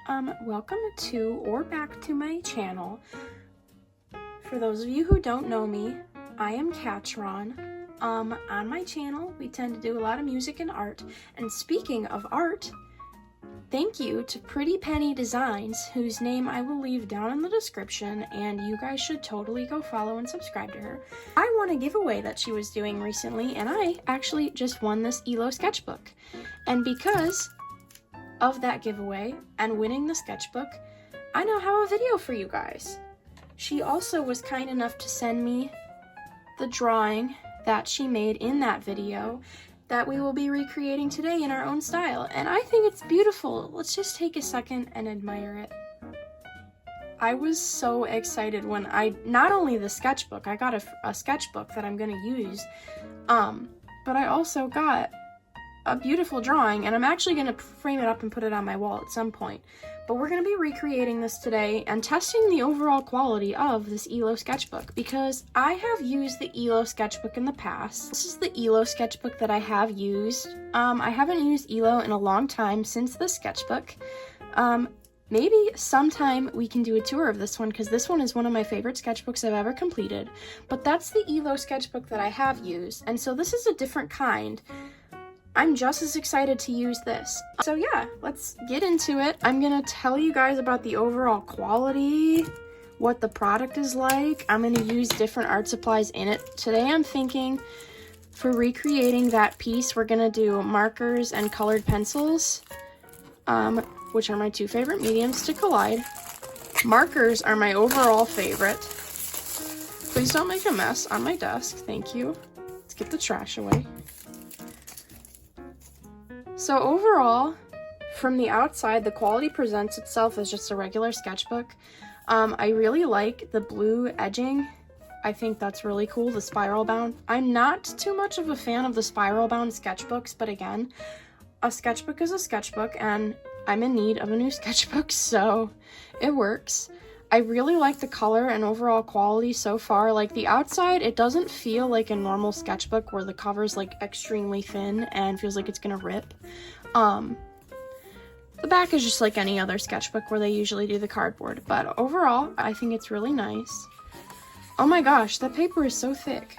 Welcome to or back to my channel. For those of you who don't know me, I am Catron. On my channel, we tend to do a lot of music and art. And speaking of art, thank you to Pretty Penny Designs, whose name I will leave down in the description, and you guys should totally go follow and subscribe to her. I won a giveaway that she was doing recently, and I actually just won this illo sketchbook. And because of that giveaway and winning the sketchbook, I now have a video for you guys. She also was kind enough to send me the drawing that she made in that video that we will be recreating today in our own style, and I think it's beautiful. Let's just take a second and admire it. I was so excited when not only the sketchbook, I got a sketchbook that I'm gonna use, but I also got a beautiful drawing, and I'm actually going to frame it up and put it on my wall at some point. But we're going to be recreating this today and testing the overall quality of this illo sketchbook, because I have used the illo sketchbook in the past. This is the illo sketchbook that I have used. I haven't used illo in a long time since the sketchbook. Maybe sometime we can do a tour of this one, because this one is one of my favorite sketchbooks I've ever completed. But that's the illo sketchbook that I have used, and so this is a different kind. I'm just as excited to use this. So yeah, let's get into it. I'm gonna tell you guys about the overall quality, what the product is like. I'm gonna use different art supplies in it. Today I'm thinking for recreating that piece, we're gonna do markers and colored pencils, which are my two favorite mediums to collide. Markers are my overall favorite. Please don't make a mess on my desk, thank you. Let's get the trash away. So overall, from the outside, the quality presents itself as just a regular sketchbook. I really like the blue edging. I think that's really cool, the spiral bound. I'm not too much of a fan of the spiral bound sketchbooks, but again, a sketchbook is a sketchbook, and I'm in need of a new sketchbook, so it works. I really like the color and overall quality so far. Like the outside, it doesn't feel like a normal sketchbook where the cover's like extremely thin and feels like it's gonna rip. The back is just like any other sketchbook where they usually do the cardboard, but overall, I think it's really nice. Oh my gosh, that paper is so thick.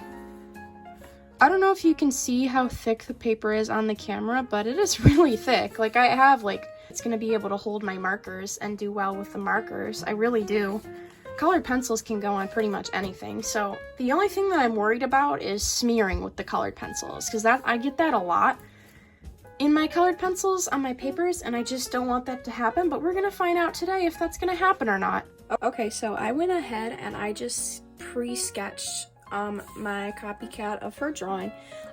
I don't know if you can see how thick the paper is on the camera, but it is really thick. Like I have it's gonna be able to hold my markers and do well with the markers. I really do. Colored pencils can go on pretty much anything, so the only thing that I'm worried about is smearing with the colored pencils, because I get that a lot in my colored pencils on my papers, and I just don't want that to happen, but we're gonna find out today if that's gonna happen or not. Okay, so I went ahead and I just pre-sketched my copycat of her drawing.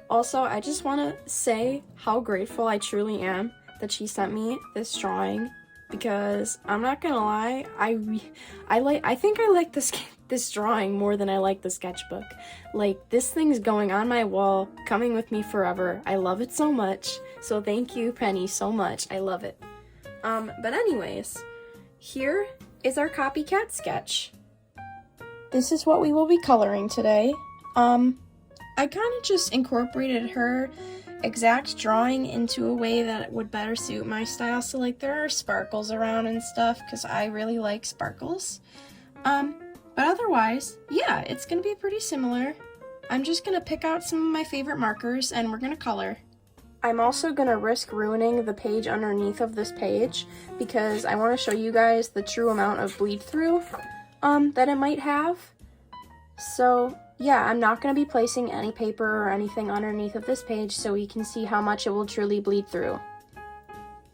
Also, I just want to say how grateful I truly am that she sent me this drawing, because I'm not gonna lie, I think I like this drawing more than I like the sketchbook. Like, this thing's going on my wall, coming with me forever. I love it so much, so thank you, Penny, so much. I love it. But anyways, here is our copycat sketch. This is what we will be coloring today. I kind of just incorporated her exact drawing into a way that would better suit my style. So like there are sparkles around and stuff because I really like sparkles. But otherwise, yeah, it's gonna be pretty similar. I'm just gonna pick out some of my favorite markers and we're gonna color. I'm also gonna risk ruining the page underneath of this page because I want to show you guys the true amount of bleed through that it might have. So yeah, I'm not going to be placing any paper or anything underneath of this page so we can see how much it will truly bleed through.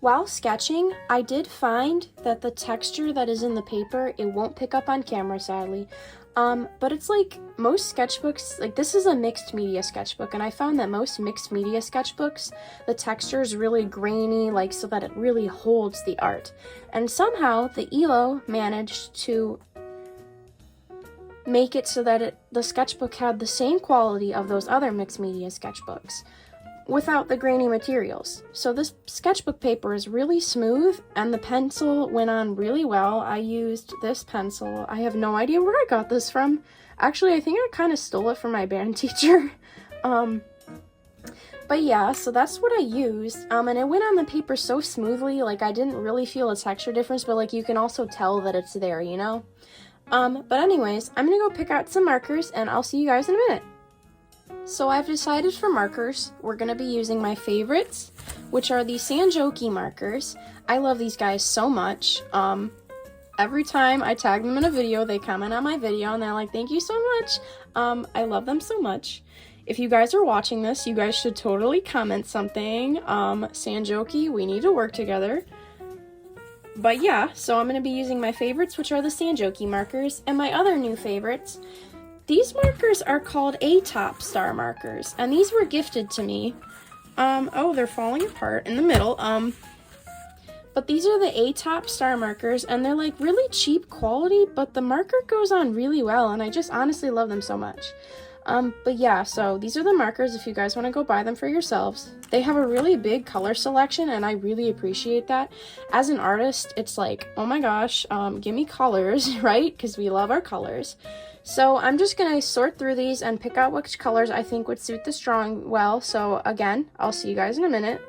While sketching, I did find that the texture that is in the paper, it won't pick up on camera, sadly. But it's like most sketchbooks, like this is a mixed media sketchbook, and I found that most mixed media sketchbooks, the texture is really grainy, like so that it really holds the art. And somehow the illo managed to make it so that the sketchbook had the same quality of those other mixed media sketchbooks without the grainy materials. So this sketchbook paper is really smooth and the pencil went on really well. I used this pencil. I have no idea where I got this from. Actually, I think I kind of stole it from my band teacher. But yeah, so that's what I used, and it went on the paper so smoothly, like I didn't really feel a texture difference, but like you can also tell that it's there, you know? But anyways, I'm gonna go pick out some markers, and I'll see you guys in a minute. So I've decided for markers, we're gonna be using my favorites, which are the Sanjoki markers. I love these guys so much. Every time I tag them in a video, they comment on my video, and they're like, thank you so much. I love them so much. If you guys are watching this, you guys should totally comment something. Sanjoki, we need to work together. But yeah, so I'm going to be using my favorites, which are the Sanjoki markers, and my other new favorites. These markers are called A-top star markers, and these were gifted to me. Oh, they're falling apart in the middle. But these are the A-top star markers, and they're like really cheap quality, but the marker goes on really well, and I just honestly love them so much. But yeah, so these are the markers if you guys want to go buy them for yourselves. They have a really big color selection, and I really appreciate that. As an artist, it's like, oh my gosh, give me colors, right? Because we love our colors. So I'm just going to sort through these and pick out which colors I think would suit this drawing well. So again, I'll see you guys in a minute.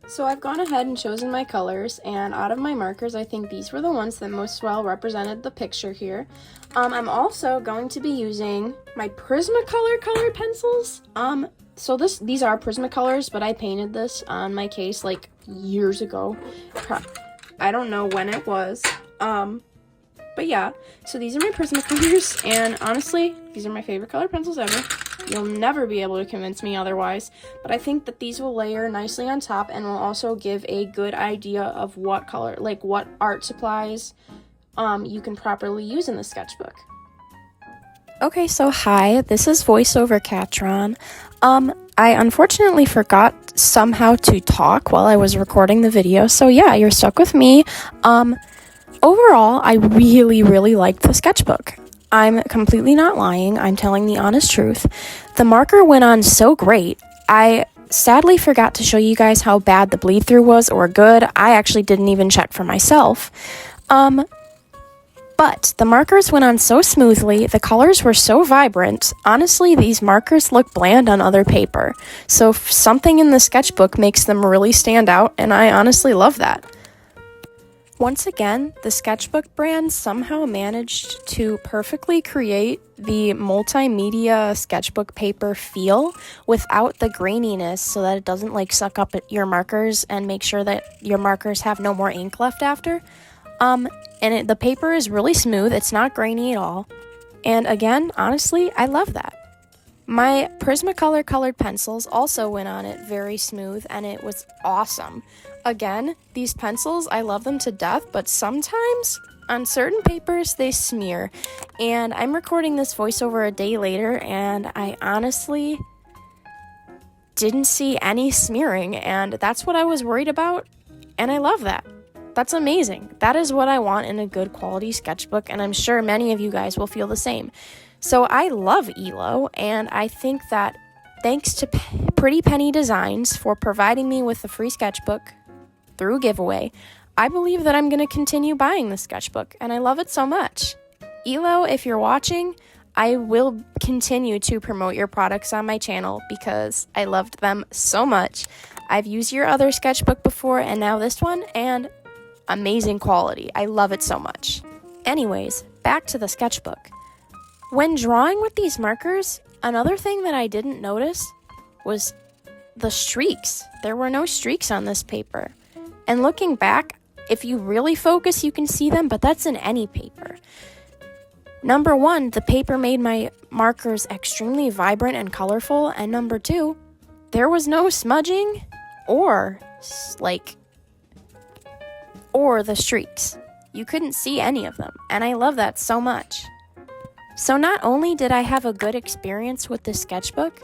So I've gone ahead and chosen my colors, and out of my markers, I think these were the ones that most well represented the picture here. I'm also going to be using my Prismacolor colored pencils. So these are Prismacolors, but I painted this on my case like years ago. I don't know when it was. But yeah, so these are my Prismacolors, and honestly, these are my favorite colored pencils ever. You'll never be able to convince me otherwise, but I think that these will layer nicely on top and will also give a good idea of what color, like what art supplies you can properly use in the sketchbook. Okay, so hi, this is VoiceOver Catron. I unfortunately forgot somehow to talk while I was recording the video, so yeah, you're stuck with me. Overall, I really liked the sketchbook. I'm completely not lying. I'm telling the honest truth. The marker went on so great. I sadly forgot to show you guys how bad the bleed through was or good. I actually didn't even check for myself. But the markers went on so smoothly. The colors were so vibrant. Honestly, these markers look bland on other paper. So something in the sketchbook makes them really stand out, and I honestly love that. Once again, the sketchbook brand somehow managed to perfectly create the multimedia sketchbook paper feel without the graininess, so that it doesn't like suck up at your markers and make sure that your markers have no more ink left after. The paper is really smooth. It's not grainy at all. And again, honestly, I love that. My Prismacolor colored pencils also went on it very smooth, and it was awesome. Again, these pencils, I love them to death, but sometimes on certain papers they smear. And I'm recording this voiceover a day later, and I honestly didn't see any smearing, and that's what I was worried about, and I love that. That's amazing. That is what I want in a good quality sketchbook, and I'm sure many of you guys will feel the same. So I love Illo, and I think that thanks to Pretty Penny Designs for providing me with a free sketchbook through giveaway, I believe that I'm going to continue buying the sketchbook, and I love it so much. Illo, if you're watching, I will continue to promote your products on my channel because I loved them so much. I've used your other sketchbook before, and now this one, and amazing quality. I love it so much. Anyways, back to the sketchbook. When drawing with these markers, another thing that I didn't notice was the streaks. There were no streaks on this paper. And looking back, if you really focus, you can see them, but that's in any paper. Number one, the paper made my markers extremely vibrant and colorful, and number two, there was no smudging or the streaks. You couldn't see any of them, and I love that so much. So not only did I have a good experience with this sketchbook,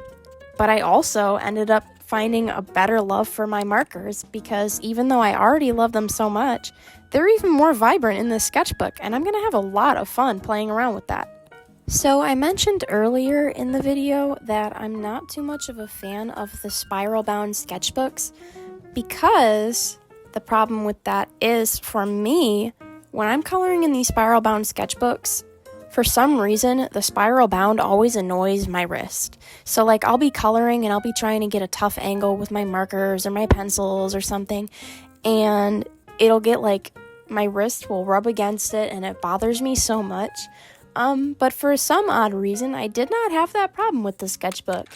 but I also ended up finding a better love for my markers because even though I already love them so much, they're even more vibrant in this sketchbook, and I'm going to have a lot of fun playing around with that. So I mentioned earlier in the video that I'm not too much of a fan of the spiral-bound sketchbooks because the problem with that is, for me, when I'm coloring in these spiral-bound sketchbooks, For some reason, the spiral bound always annoys my wrist. So like I'll be coloring and I'll be trying to get a tough angle with my markers or my pencils or something, and it'll get like, my wrist will rub against it and it bothers me so much. But for some odd reason, I did not have that problem with the sketchbook.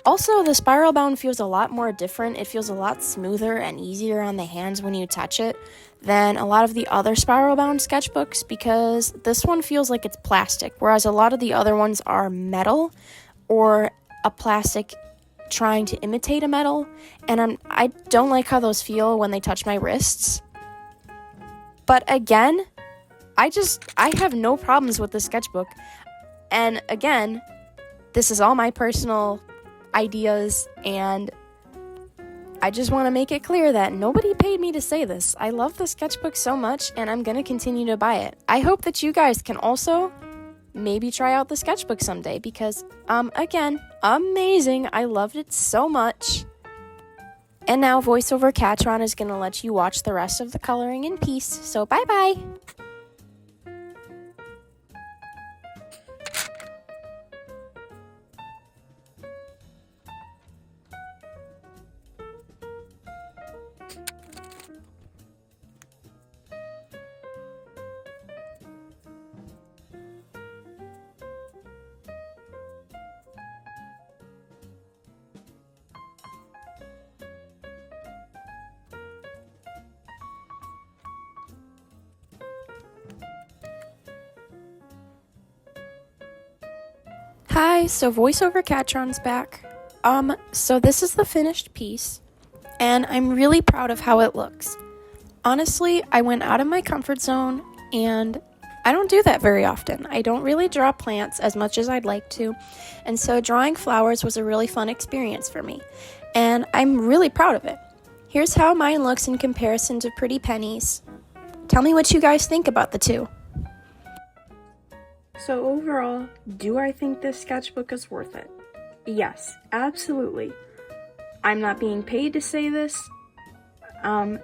Also, the spiral bound feels a lot more different. It feels a lot smoother and easier on the hands when you touch it than a lot of the other spiral bound sketchbooks, because this one feels like it's plastic, whereas a lot of the other ones are metal or a plastic trying to imitate a metal, and I don't like how those feel when they touch my wrists. But again, I have no problems with the sketchbook. And again, this is all my personal ideas, and I just want to make it clear that nobody paid me to say this. I love the sketchbook so much, and I'm going to continue to buy it. I hope that you guys can also maybe try out the sketchbook someday, because, again, amazing. I loved it so much. And now VoiceOver Catron is going to let you watch the rest of the coloring in peace. So bye-bye! Hi, so VoiceOver Catron's back. So this is the finished piece, and I'm really proud of how it looks. Honestly, I went out of my comfort zone, and I don't do that very often. I don't really draw plants as much as I'd like to, and so drawing flowers was a really fun experience for me, and I'm really proud of it. Here's how mine looks in comparison to Pretty Penny's. Tell me what you guys think about the two. So overall, do I think this sketchbook is worth it? Yes, absolutely. I'm not being paid to say this. That's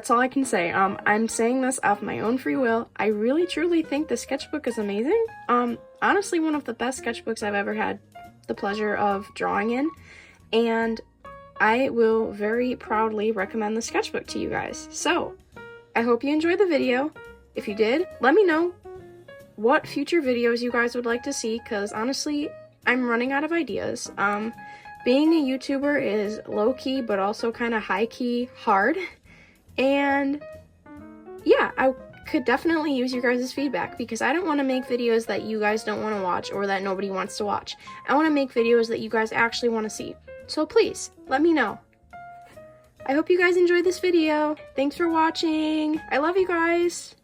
all I can say. I'm saying this off my own free will. I really truly think the sketchbook is amazing. Honestly, one of the best sketchbooks I've ever had the pleasure of drawing in, and I will very proudly recommend the sketchbook to you guys. So, I hope you enjoyed the video. If you did, let me know what future videos you guys would like to see, because honestly, I'm running out of ideas. Being a YouTuber is low-key, but also kind of high-key hard, and yeah, I could definitely use your guys' feedback, because I don't want to make videos that you guys don't want to watch or that nobody wants to watch. I want to make videos that you guys actually want to see, so please, let me know. I hope you guys enjoyed this video. Thanks for watching. I love you guys.